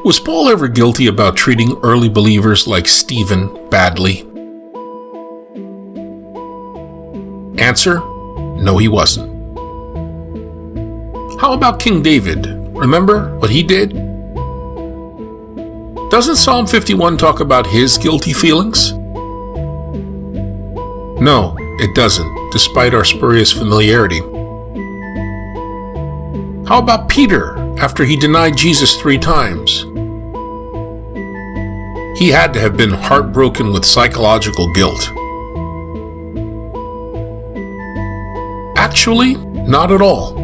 Was Paul ever guilty about treating early believers like Stephen badly? Answer: no, he wasn't. How about King David? Remember what he did? Doesn't Psalm 51 talk about his guilty feelings? No, it doesn't, despite our spurious familiarity. How about Peter after he denied Jesus 3 times? He had to have been heartbroken with psychological guilt. Actually, not at all.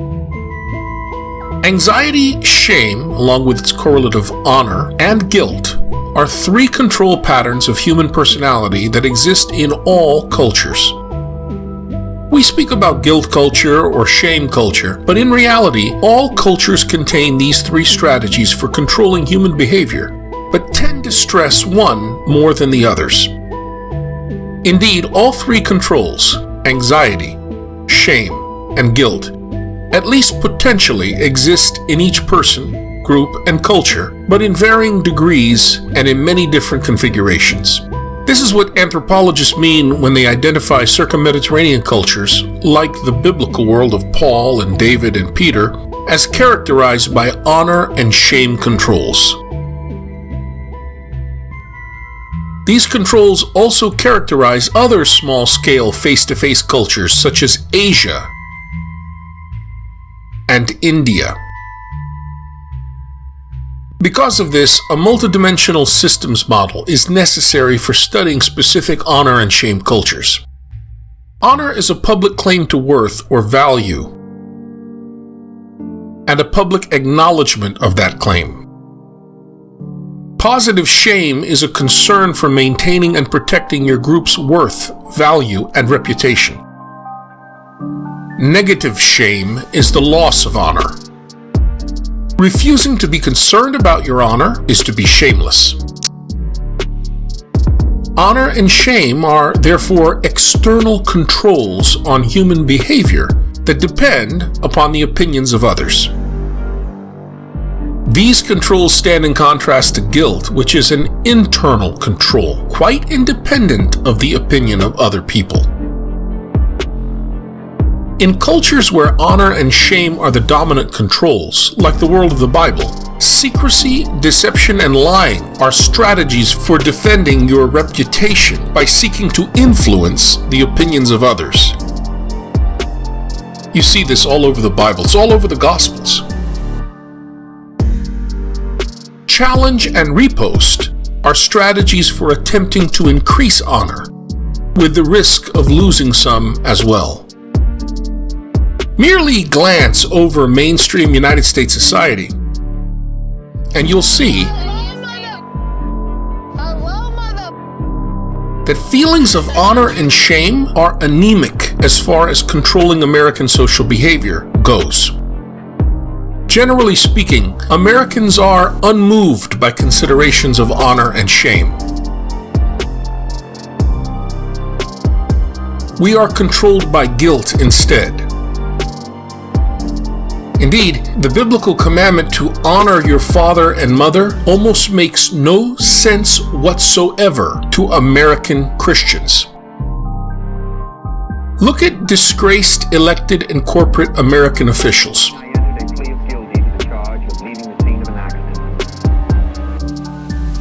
Anxiety, shame, along with its correlative honor, and guilt are 3 control patterns of human personality that exist in all cultures. We speak about guilt culture or shame culture, but in reality, all cultures contain these 3 strategies for controlling human behavior, but tend to stress one more than the others. Indeed, all 3 controls, anxiety, shame, and guilt, at least potentially exist in each person, group, and culture, but in varying degrees and in many different configurations. This is what anthropologists mean when they identify circum-Mediterranean cultures, like the biblical world of Paul and David and Peter, as characterized by honor and shame controls. These controls also characterize other small-scale face-to-face cultures such as Asia and India. Because of this, a multidimensional systems model is necessary for studying specific honor and shame cultures. Honor is a public claim to worth or value, and a public acknowledgement of that claim. Positive shame is a concern for maintaining and protecting your group's worth, value, and reputation. Negative shame is the loss of honor. Refusing to be concerned about your honor is to be shameless. Honor and shame are, therefore, external controls on human behavior that depend upon the opinions of others. These controls stand in contrast to guilt, which is an internal control, quite independent of the opinion of other people. In cultures where honor and shame are the dominant controls, like the world of the Bible, secrecy, deception, and lying are strategies for defending your reputation by seeking to influence the opinions of others. You see this all over the Bible. It's all over the Gospels. Challenge and riposte are strategies for attempting to increase honor, with the risk of losing some as well. Merely glance over mainstream United States society, and you'll see that feelings of honor and shame are anemic as far as controlling American social behavior goes. Generally speaking, Americans are unmoved by considerations of honor and shame. We are controlled by guilt instead. Indeed, the biblical commandment to honor your father and mother almost makes no sense whatsoever to American Christians. Look at disgraced elected and corporate American officials.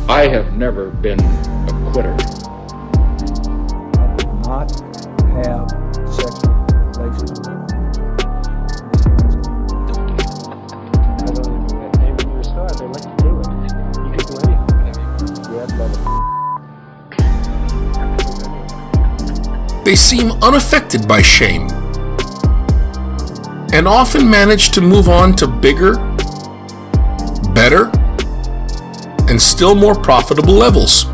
I have never been a quitter. I did not have sexual relations with her. I don't even know that name when you start. They let you do it. You can do anything. You have to love it. They seem unaffected by shame and often manage to move on to bigger, better, and still more profitable levels.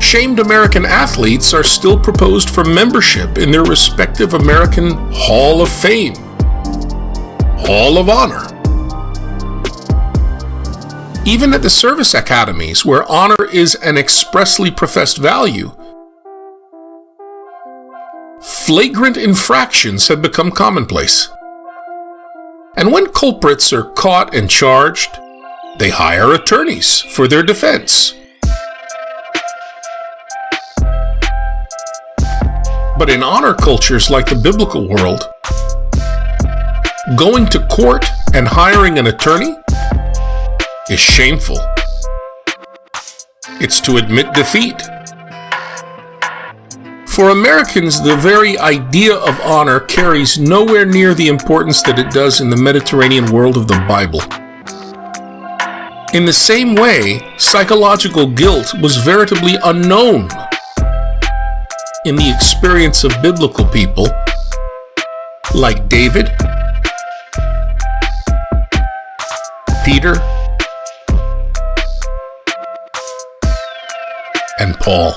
Shamed American athletes are still proposed for membership in their respective American Hall of Fame, Hall of Honor. Even at the service academies, where honor is an expressly professed value, flagrant infractions have become commonplace. And when culprits are caught and charged, they hire attorneys for their defense. But in honor cultures like the biblical world, going to court and hiring an attorney is shameful. It's to admit defeat. For Americans, the very idea of honor carries nowhere near the importance that it does in the Mediterranean world of the Bible. In the same way, psychological guilt was veritably unknown in the experience of biblical people like David, Peter, and Paul.